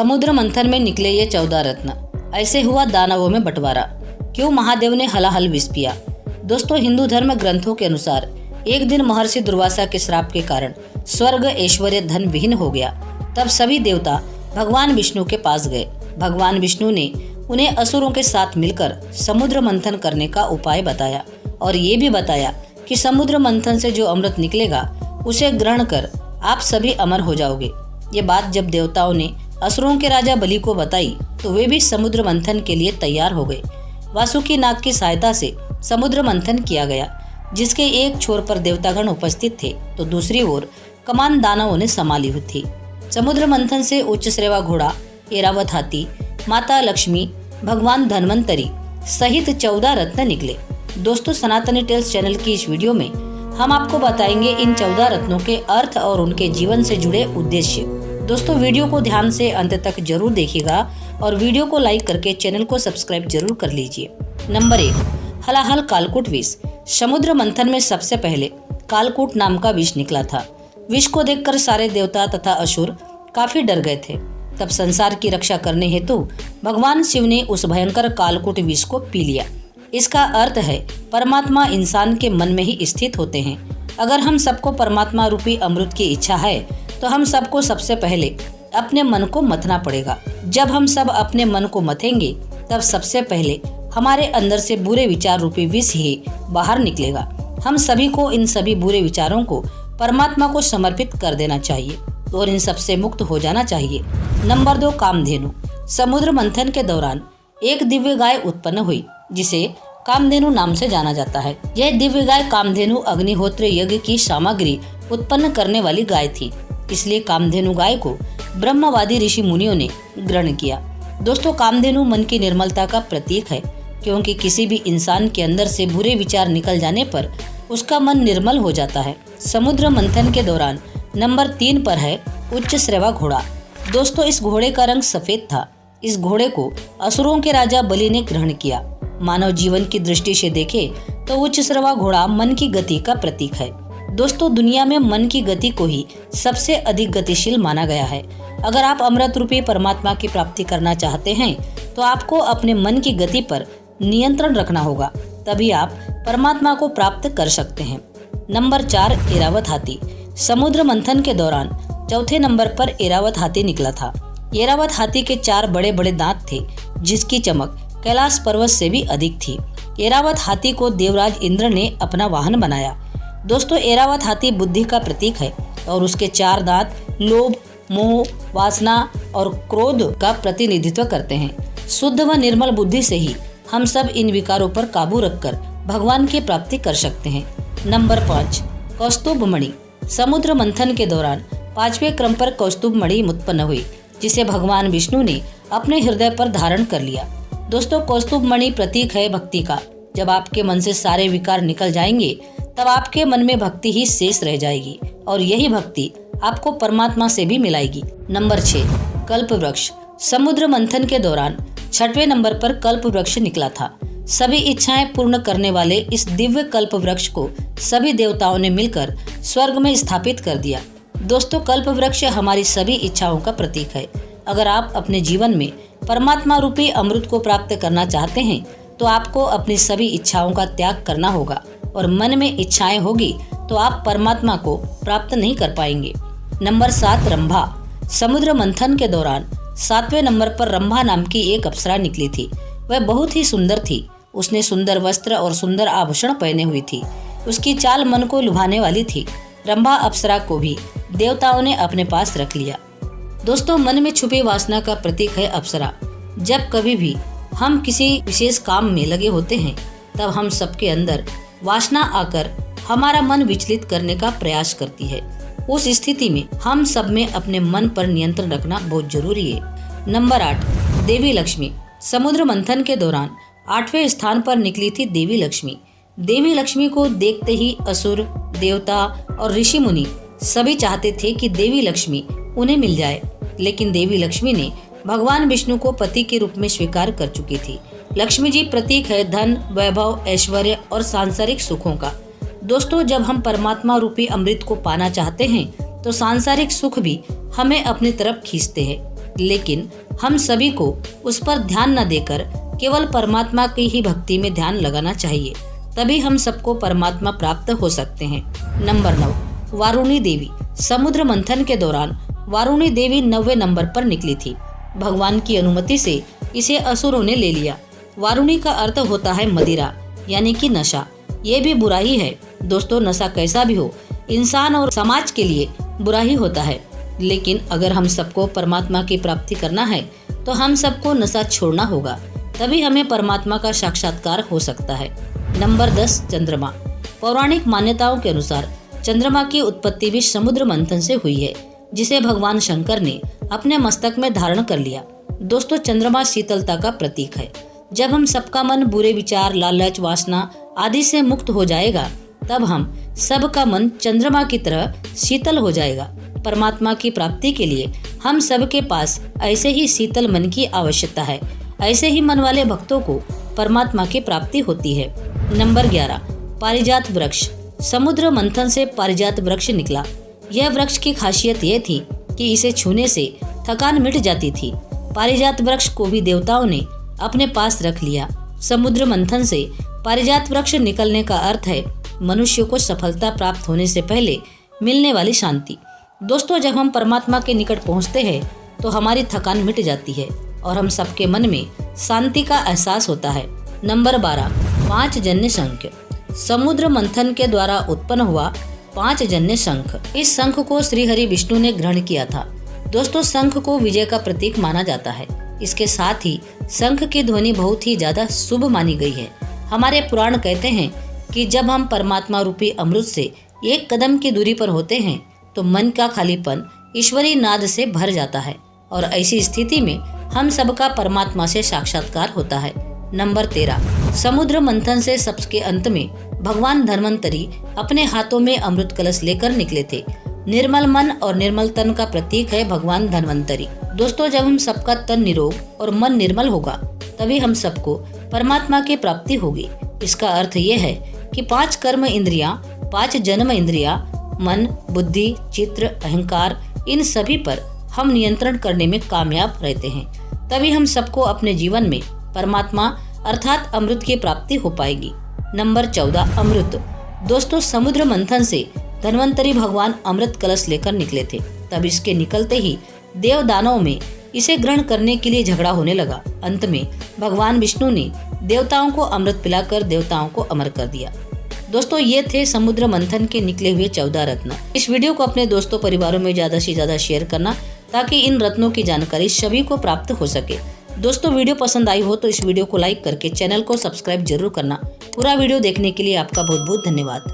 समुद्र मंथन में निकले ये 14 रत्न, ऐसे हुआ दानवों में बंटवारा, क्यों महादेव ने हलाहल विष पिया। दोस्तों, हिंदू धर्म ग्रंथों के अनुसार एक दिन महर्षि दुर्वासा के श्राप के कारण स्वर्ग ऐश्वर्य धन विहीन हो गया। तब सभी देवता भगवान विष्णु के पास गए। भगवान विष्णु ने उन्हें असुरों के साथ मिलकर समुद्र मंथन करने का उपाय बताया और ये भी बताया कि समुद्र मंथन से जो अमृत निकलेगा उसे ग्रहण कर आप सभी अमर हो जाओगे। ये बात जब देवताओं ने असुरों के राजा बलि को बताई तो वे भी समुद्र मंथन के लिए तैयार हो गए। वासुकी नाग की सहायता से समुद्र मंथन किया गया, जिसके एक छोर पर देवतागण उपस्थित थे तो दूसरी ओर कमान दानवों ने संभाली हुई थी। समुद्र मंथन से उच्च श्रेवा घोड़ा, ऐरावत हाथी, माता लक्ष्मी, भगवान धन्वंतरी सहित 14 रत्न निकले। दोस्तों, सनातनी टेल्स चैनल की इस वीडियो में हम आपको बताएंगे इन 14 रत्नों के अर्थ और उनके जीवन से जुड़े उद्देश्य। दोस्तों, वीडियो को ध्यान से अंत तक जरूर देखिएगा और वीडियो को लाइक करके चैनल को सब्सक्राइब जरूर कर लीजिए। नंबर 1, हलाहल कालकूट विष। समुद्र मंथन में सबसे पहले कालकूट नाम का विष निकला था। विष को देखकर सारे देवता तथा असुर काफी डर गए थे। तब संसार की रक्षा करने हेतु भगवान शिव ने उस भयंकर कालकूट विष को पी लिया। इसका अर्थ है परमात्मा इंसान के मन में ही स्थित होते हैं। अगर हम सबको परमात्मा रूपी अमृत की इच्छा है तो हम सबको सबसे पहले अपने मन को मथना पड़ेगा। जब हम सब अपने मन को मथेंगे तब सबसे पहले हमारे अंदर से बुरे विचार रूपी विष ही बाहर निकलेगा। हम सभी को इन सभी बुरे विचारों को परमात्मा को समर्पित कर देना चाहिए और इन सब से मुक्त हो जाना चाहिए। नंबर 2, कामधेनु। समुद्र मंथन के दौरान एक दिव्य गाय उत्पन्न हुई जिसे कामधेनु नाम से जाना जाता है। यह दिव्य गाय कामधेनु अग्निहोत्र यज्ञ की सामग्री उत्पन्न करने वाली गाय थी, इसलिए कामधेनु गाय को ब्रह्मवादी ऋषि मुनियों ने ग्रहण किया। दोस्तों, कामधेनु मन की निर्मलता का प्रतीक है, क्योंकि किसी भी इंसान के अंदर से बुरे विचार निकल जाने पर उसका मन निर्मल हो जाता है। समुद्र मंथन के दौरान नंबर 3 पर है उच्च श्रेवा घोड़ा। दोस्तों, इस घोड़े का रंग सफेद था। इस घोड़े को असुरों के राजा बलि ने ग्रहण किया। मानव जीवन की दृष्टि से देखे तो उच्च श्रेवा घोड़ा मन की गति का प्रतीक है। दोस्तों, दुनिया में मन की गति को ही सबसे अधिक गतिशील माना गया है। अगर आप अमृत रूपी परमात्मा की प्राप्ति करना चाहते हैं तो आपको अपने मन की गति पर नियंत्रण रखना होगा, तभी आप परमात्मा को प्राप्त कर सकते हैं। नंबर 4, ऐरावत हाथी। समुद्र मंथन के दौरान चौथे नंबर पर ऐरावत हाथी निकला था। ऐरावत हाथी के 4 बड़े बड़े दांत थे, जिसकी चमक कैलाश पर्वत से भी अधिक थी। ऐरावत हाथी को देवराज इंद्र ने अपना वाहन बनाया। दोस्तों, ऐरावत हाथी बुद्धि का प्रतीक है और उसके 4 दांत लोभ, मोह, वासना और क्रोध का प्रतिनिधित्व करते हैं। शुद्ध व निर्मल बुद्धि से ही हम सब इन विकारों पर काबू रखकर भगवान की प्राप्ति कर सकते हैं। नंबर 5, कौस्तुभ मणि। समुद्र मंथन के दौरान 5वें क्रम पर कौस्तुभ मणि उत्पन्न हुई, जिसे भगवान विष्णु ने अपने हृदय पर धारण कर लिया। दोस्तों, कौस्तुभ मणि प्रतीक है भक्ति का। जब आपके मन से सारे विकार निकल जाएंगे तब आपके मन में भक्ति ही शेष रह जाएगी और यही भक्ति आपको परमात्मा से भी मिलाएगी। नंबर 6, कल्प वृक्ष। समुद्र मंथन के दौरान 6वें नंबर पर कल्प वृक्ष निकला था। सभी इच्छाएं पूर्ण करने वाले इस दिव्य कल्प वृक्ष को सभी देवताओं ने मिलकर स्वर्ग में स्थापित कर दिया। दोस्तों, कल्प वृक्ष हमारी सभी इच्छाओं का प्रतीक है। अगर आप अपने जीवन में परमात्मा रूपी अमृत को प्राप्त करना चाहते हैं तो आपको अपनी सभी इच्छाओं का त्याग करना होगा और मन में इच्छाएं होगी तो आप परमात्मा को प्राप्त नहीं कर पाएंगे। नंबर 7, रंभा। समुद्र मंथन के दौरान 7वें नंबर पर रंभा नाम की एक अप्सरा निकली थी। वह बहुत ही सुंदर थी। उसने सुंदर वस्त्र और सुंदर आभूषण पहने हुई थी। उसकी चाल मन को लुभाने वाली थी। रंभा अप्सरा को भी देवताओं ने अपने पास रख लिया। दोस्तों, मन में छुपी वासना का प्रतीक है अप्सरा। जब कभी भी हम किसी विशेष काम में लगे होते हैं तब हम सबके अंदर वासना आकर हमारा मन विचलित करने का प्रयास करती है। उस स्थिति में हम सब में अपने मन पर नियंत्रण रखना बहुत जरूरी है। नंबर 8, देवी लक्ष्मी। समुद्र मंथन के दौरान 8वें स्थान पर निकली थी देवी लक्ष्मी। देवी लक्ष्मी को देखते ही असुर, देवता और ऋषि मुनि सभी चाहते थे कि देवी लक्ष्मी उन्हें मिल जाए, लेकिन देवी लक्ष्मी ने भगवान विष्णु को पति के रूप में स्वीकार कर चुकी थी। लक्ष्मी जी प्रतीक है धन, वैभव, ऐश्वर्य और सांसारिक सुखों का। दोस्तों, जब हम परमात्मा रूपी अमृत को पाना चाहते हैं तो सांसारिक सुख भी हमें अपनी तरफ खींचते हैं, लेकिन हम सभी को उस पर ध्यान न देकर केवल परमात्मा की ही भक्ति में ध्यान लगाना चाहिए, तभी हम सबको परमात्मा प्राप्त हो सकते हैं। नंबर 9, वारुणी देवी। समुद्र मंथन के दौरान वारुणी देवी 9वें नंबर पर निकली थी। भगवान की अनुमति से इसे असुरों ने ले लिया। वारुणी का अर्थ होता है मदिरा, यानी कि नशा। ये भी बुरा ही है। दोस्तों, नशा कैसा भी हो, इंसान और समाज के लिए बुरा ही होता है, लेकिन अगर हम सबको परमात्मा की प्राप्ति करना है तो हम सबको नशा छोड़ना होगा, तभी हमें परमात्मा का साक्षात्कार हो सकता है। नंबर 10, चंद्रमा। पौराणिक मान्यताओं के अनुसार चंद्रमा की उत्पत्ति भी समुद्र मंथन से हुई है, जिसे भगवान शंकर ने अपने मस्तक में धारण कर लिया। दोस्तों, चंद्रमा शीतलता का प्रतीक है। जब हम सबका मन बुरे विचार, लालच, वासना आदि से मुक्त हो जाएगा, तब हम सबका मन चंद्रमा की तरह शीतल हो जाएगा। परमात्मा की प्राप्ति के लिए हम सबके पास ऐसे ही शीतल मन की आवश्यकता है। ऐसे ही मन वाले भक्तों को परमात्मा की प्राप्ति होती है। नंबर 11, पारिजात वृक्ष। समुद्र मंथन से पारिजात वृक्ष निकला। यह वृक्ष की खासियत यह थी कि इसे छूने से थकान मिट जाती थी। पारिजात वृक्ष को भी देवताओं ने अपने पास रख लिया। समुद्र मंथन से पारिजात वृक्ष निकलने का अर्थ है मनुष्य को सफलता प्राप्त होने से पहले मिलने वाली शांति। दोस्तों, जब हम परमात्मा के निकट पहुंचते हैं तो हमारी थकान मिट जाती है और हम सबके मन में शांति का एहसास होता है। नंबर 12, 5 जन्य शंख। समुद्र मंथन के द्वारा उत्पन्न हुआ 5 जन्य शंख। इस शंख को श्री हरि विष्णु ने ग्रहण किया था। दोस्तों, शंख को विजय का प्रतीक माना जाता है। इसके साथ ही शंख की ध्वनि बहुत ही ज्यादा शुभ मानी गई है। हमारे पुराण कहते हैं कि जब हम परमात्मा रूपी अमृत से एक कदम की दूरी पर होते हैं तो मन का खालीपन ईश्वरीय नाद से भर जाता है और ऐसी स्थिति में हम सबका परमात्मा से साक्षात्कार होता है। नंबर 13, समुद्र मंथन से सबके अंत में भगवान धन्वंतरी अपने हाथों में अमृत कलश लेकर निकले थे। निर्मल मन और निर्मल तन का प्रतीक है भगवान धन्वंतरी। दोस्तों, जब हम सबका तन निरोग और मन निर्मल होगा, तभी हम सबको परमात्मा की प्राप्ति होगी। इसका अर्थ यह है कि 5 कर्म इंद्रियां, 5 जन्म इंद्रियां, मन, बुद्धि, चित्र, अहंकार, इन सभी पर हम नियंत्रण करने में कामयाब रहते हैं, तभी हम सबको अपने जीवन में परमात्मा अर्थात अमृत की प्राप्ति हो पाएगी। नंबर 14, अमृत। दोस्तों, समुद्र मंथन से धन्वंतरी भगवान अमृत कलश लेकर निकले थे। तब इसके निकलते ही देव दानव में इसे ग्रहण करने के लिए झगड़ा होने लगा। अंत में भगवान विष्णु ने देवताओं को अमृत पिलाकर देवताओं को अमर कर दिया। दोस्तों, ये थे समुद्र मंथन के निकले हुए 14 रत्न। इस वीडियो को अपने दोस्तों परिवारों में ज्यादा से ज्यादा शेयर करना, ताकि इन रत्नों की जानकारी सभी को प्राप्त हो सके। दोस्तों, वीडियो पसंद आई हो तो इस वीडियो को लाइक करके चैनल को सब्सक्राइब जरूर करना। पूरा वीडियो देखने के लिए आपका बहुत बहुत धन्यवाद।